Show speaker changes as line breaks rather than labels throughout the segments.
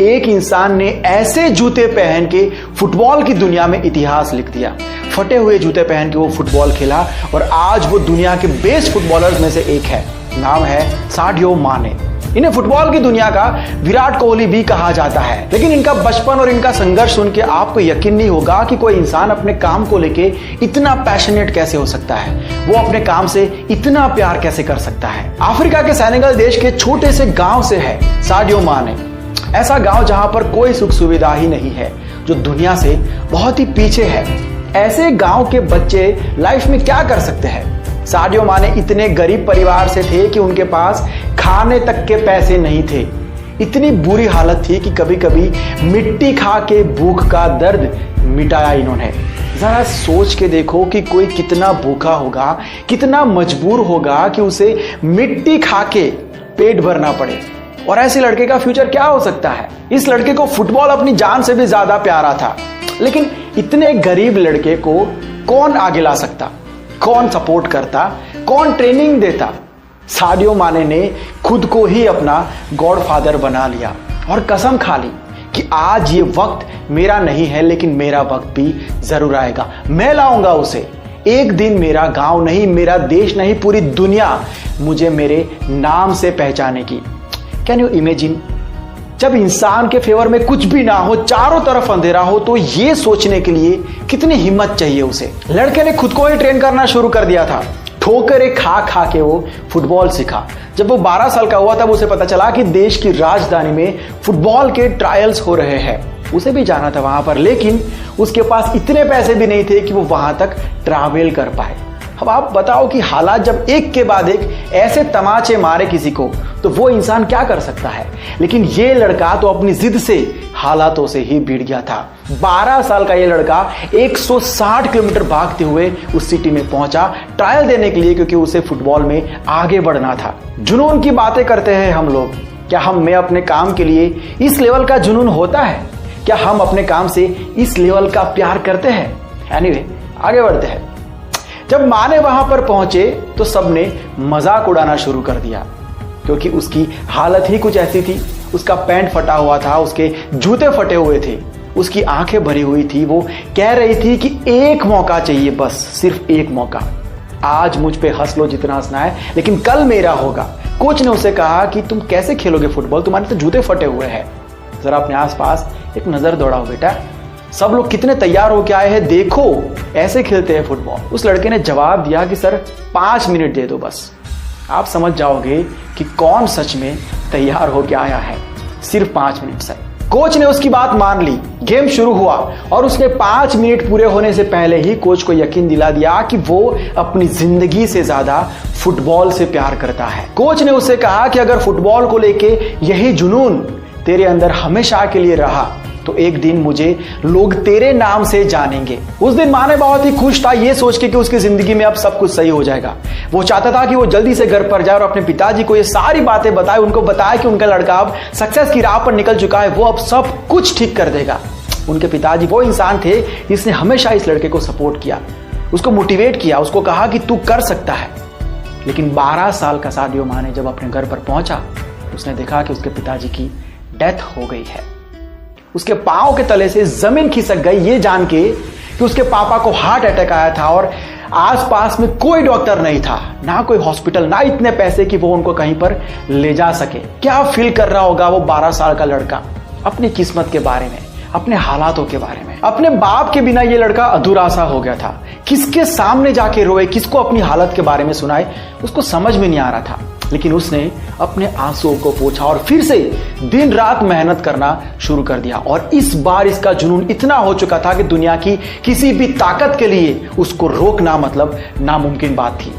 एक इंसान ने ऐसे जूते पहन के फुटबॉल की दुनिया में इतिहास लिख दिया। फटे हुए जूते पहन के वो फुटबॉल खेला और आज वो दुनिया के बेस्ट फुटबॉलर्स में से एक है। नाम है साडियो माने। इन्हें फुटबॉल की दुनिया का विराट कोहली भी कहा जाता है। लेकिन इनका बचपन और इनका संघर्ष सुन के आपको यकीन नहीं होगा कि कोई इंसान अपने काम को लेके इतना पैशनेट कैसे हो सकता है, वो अपने काम से इतना प्यार कैसे कर सकता है। अफ्रीका के सेनेगल देश के छोटे से गांव से है साडियो माने। ऐसा गांव जहां पर कोई सुख सुविधा ही नहीं है, जो दुनिया से बहुत ही पीछे है। ऐसे गांव के बच्चे लाइफ में क्या कर सकते हैं? साडियो माने इतने गरीब परिवार से थे कि उनके पास खाने तक के पैसे नहीं थे। इतनी बुरी हालत थी कि कभी कभी मिट्टी खा के भूख का दर्द मिटाया इन्होंने। जरा सोच के देखो कि कोई कितना भूखा होगा, कितना मजबूर होगा कि उसे मिट्टी खा के पेट भरना पड़े। और ऐसे लड़के का फ्यूचर क्या हो सकता है? इस लड़के को फुटबॉल अपनी जान से भी ज्यादा प्यारा था। लेकिन इतने गरीब लड़के को कौन आगे ला सकता? कौन सपोर्ट करता? कौन ट्रेनिंग देता? साडियो माने ने खुद को ही अपना गॉडफादर बना लिया और कसम खा ली कि आज ये वक्त मेरा नहीं है, लेकिन मेरा वक्त भी जरूर आएगा। मैं लाऊंगा उसे। एक दिन मेरा गांव नहीं, मेरा देश नहीं, पूरी दुनिया मुझे मेरे नाम से पहचानेगी। Can you imagine? जब इंसान के फेवर में कुछ भी ना हो, चारों तरफ अंधेरा हो, तो ये सोचने के लिए कितनी हिम्मत चाहिए उसे। लड़के ने खुद को ही ट्रेन करना शुरू कर दिया था। ठोकरें खा खा के वो फुटबॉल सीखा। जब वो 12 साल का हुआ तब उसे पता चला कि देश की राजधानी में फुटबॉल के ट्रायल्स हो रहे हैं। उसे भी जाना था वहां पर, लेकिन उसके पास इतने पैसे भी नहीं थे कि वो वहां तक ट्रैवल कर पाए। अब आप बताओ कि हालात जब एक के बाद एक ऐसे तमाचे मारे किसी को, तो वो इंसान क्या कर सकता है? लेकिन ये लड़का तो अपनी जिद से हालातों से ही भिड़ गया था। 12 साल का ये लड़का 160 किलोमीटर भागते हुए उस सिटी में पहुंचा ट्रायल देने के लिए, क्योंकि उसे फुटबॉल में आगे बढ़ना था। जुनून की बातें करते हैं हम लोग। क्या हम में अपने काम के लिए इस लेवल का जुनून होता है? क्या हम अपने काम से इस लेवल का प्यार करते हैं? एनीवे, आगे बढ़ते हैं। जब माने वहां पर पहुंचे तो सबने मजाक उड़ाना शुरू कर दिया, क्योंकि उसकी हालत ही कुछ ऐसी थी। उसका पैंट फटा हुआ था, उसके जूते फटे हुए थे, उसकी आंखें भरी हुई थी। वो कह रही थी कि एक मौका चाहिए, बस सिर्फ एक मौका। आज मुझ पे हंस लो जितना हंसना है, लेकिन कल मेरा होगा। कोच ने उसे कहा कि तुम कैसे खेलोगे फुटबॉल, तुम्हारे तो जूते फटे हुए हैं। जरा अपने आसपास एक नजर दौड़ाओ बेटा, सब लोग कितने तैयार होके आए हैं, देखो ऐसे खेलते हैं फुटबॉल। उस लड़के ने जवाब दिया कि सर 5 मिनट दे दो बस। आप समझ जाओगे कि कौन सच में तैयार होके आया है। सिर्फ 5 मिनट सर। कोच ने उसकी बात मान ली। गेम शुरू हुआ और उसने 5 मिनट पूरे होने से पहले ही कोच को यकीन दिला दिया कि वो अपनी जिंदगी से ज्यादा फुटबॉल से प्यार करता है। कोच ने उससे कहा कि अगर फुटबॉल को लेके यही जुनून तेरे अंदर हमेशा के लिए रहा, तो एक दिन मुझे लोग तेरे नाम से जानेंगे। उस दिन माने बहुत ही खुश था ये सोच के कि उसकी जिंदगी में अब सब कुछ सही हो जाएगा। वो चाहता था कि वो जल्दी से घर पर जाए और अपने पिताजी को ये सारी बातें बताए, उनको बताए कि उनका लड़का अब सक्सेस की राह पर निकल चुका है, वो अब सब कुछ ठीक कर देगा। उनके पिताजी वो इंसान थे जिसने हमेशा इस लड़के को सपोर्ट किया, उसको मोटिवेट किया, उसको कहा कि तू कर सकता है। लेकिन 12 साल का साडियो माने जब अपने घर पर पहुंचा, उसने देखा कि उसके पिताजी की डेथ हो गई है। उसके पांव के तले से जमीन खिसक गई ये जान के कि उसके पापा को हार्ट अटैक आया था और आसपास में कोई डॉक्टर नहीं था, ना कोई हॉस्पिटल, ना इतने पैसे कि वो उनको कहीं पर ले जा सके। क्या फील कर रहा होगा वो 12 साल का लड़का अपनी किस्मत के बारे में, अपने हालातों के बारे में। अपने बाप के बिना ये लड़का अधूरा सा हो गया था। किसके सामने जाके रोए, किसको अपनी हालत के बारे में सुनाए, उसको समझ में नहीं आ रहा था। लेकिन उसने अपने आंसुओं को पोंछा और फिर से दिन रात मेहनत करना शुरू कर दिया। और इस बार इसका जुनून इतना हो चुका था कि दुनिया की किसी भी ताकत के लिए उसको रोकना मतलब नामुमकिन बात थी।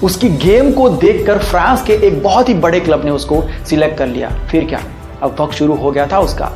उसकी गेम को देखकर फ्रांस के एक बहुत ही बड़े क्लब ने उसको सिलेक्ट कर लिया। फिर क्या, अब वक्त शुरू हो गया था उसका।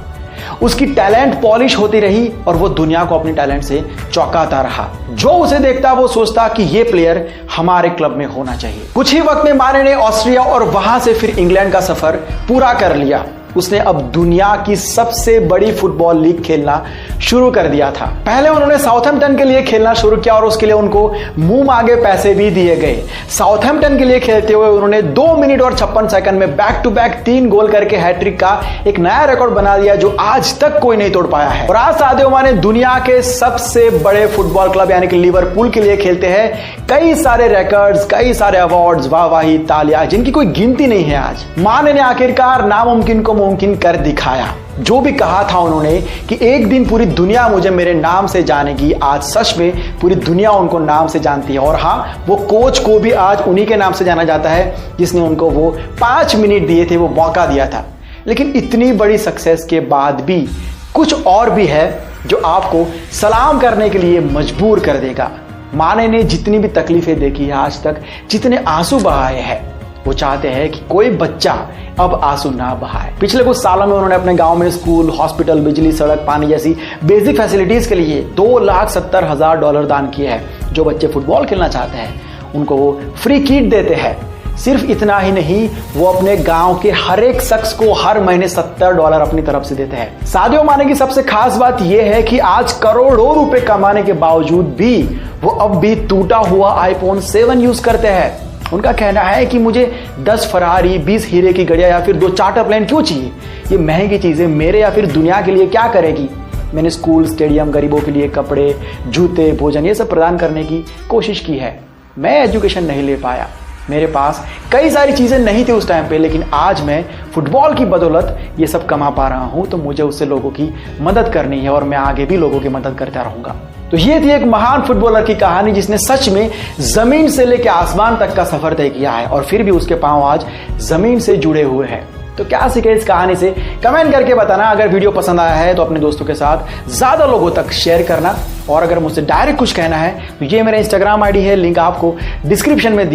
उसकी टैलेंट पॉलिश होती रही और वो दुनिया को अपने टैलेंट से चौंकाता रहा। जो उसे देखता वो सोचता कि ये प्लेयर हमारे क्लब में होना चाहिए। कुछ ही वक्त में माने ने ऑस्ट्रिया और वहां से फिर इंग्लैंड का सफर पूरा कर लिया। उसने अब दुनिया की सबसे बड़ी फुटबॉल लीग खेलना शुरू कर दिया था। पहले उन्होंने साउथहैम्पटन के लिए खेलना शुरू किया और उसके लिए उनको मुंह मांगे पैसे भी दिए गए। साउथहैम्पटन के लिए खेलते हुए उन्होंने 2 मिनट और 56 सेकंड में बैक टू बैक 3 गोल करके हैट्रिक का एक नया रिकॉर्ड बना दिया जो आज तक कोई नहीं तोड़ पाया है। और आज सादियो माने दुनिया के सबसे बड़े फुटबॉल क्लब यानी कि लिवरपूल के लिए खेलते हैं। कई सारे रिकॉर्ड्स, कई सारे अवार्ड्स, वाहवाही, तालियां जिनकी कोई गिनती नहीं है। आज माने ने आखिरकार नामुमकिन को मुमकिन कर दिखाया। जो भी कहा था उन्होंने कि एक दिन पूरी दुनिया मुझे मेरे नाम से जानेगी, आज सच में पूरी दुनिया उनको नाम से जानती है। और हाँ, वो कोच को भी आज उन्हीं के नाम से जाना जाता है जिसने उनको वो 5 मिनट दिए थे, वो मौका दिया था। लेकिन इतनी बड़ी सक्सेस के बाद भी कुछ और भी है जो आपको सलाम करने के लिए मजबूर कर देगा। माने ने जितनी भी तकलीफें देखी है आज तक, जितने आंसू बहाए हैं, वो चाहते हैं कि कोई बच्चा अब आंसू ना बहाए। पिछले कुछ सालों में उन्होंने अपने गांव में स्कूल, हॉस्पिटल, बिजली, सड़क, पानी जैसी बेसिक फैसिलिटीज के लिए $2,70,000 दान किए हैं। जो बच्चे फुटबॉल खेलना चाहते हैं उनको वो फ्री किट देते हैं। सिर्फ इतना ही नहीं, वो अपने गांव के हर एक शख्स को हर महीने $70 अपनी तरफ से देते हैं। सादियो माने की सबसे खास बात यह है कि आज करोड़ों रुपए कमाने के बावजूद भी वो अब भी टूटा हुआ iPhone 7 यूज करते हैं। उनका कहना है कि मुझे 10 फरारी, 20 हीरे की गड़िया या फिर 2 चार्टर प्लेन क्यों चाहिए? ये महंगी चीजें मेरे या फिर दुनिया के लिए क्या करेगी? मैंने स्कूल, स्टेडियम, गरीबों के लिए कपड़े, जूते, भोजन ये सब प्रदान करने की कोशिश की है। मैं एजुकेशन नहीं ले पाया, मेरे पास कई सारी चीजें नहीं थी उस टाइम पे, लेकिन आज मैं फुटबॉल की बदौलत ये सब कमा पा रहा हूं। तो मुझे उससे लोगों की मदद करनी है और मैं आगे भी लोगों की मदद करता रहूंगा। तो ये थी एक महान फुटबॉलर की कहानी जिसने सच में जमीन से लेकर आसमान तक का सफर तय किया है और फिर भी उसके पांव आज जमीन से जुड़े हुए हैं। तो क्या सीखे इस कहानी से, कमेंट करके बताना। अगर वीडियो पसंद आया है तो अपने दोस्तों के साथ ज्यादा लोगों तक शेयर करना। और अगर मुझसे डायरेक्ट कुछ कहना है तो ये मेरा इंस्टाग्राम आईडी है, लिंक आपको डिस्क्रिप्शन में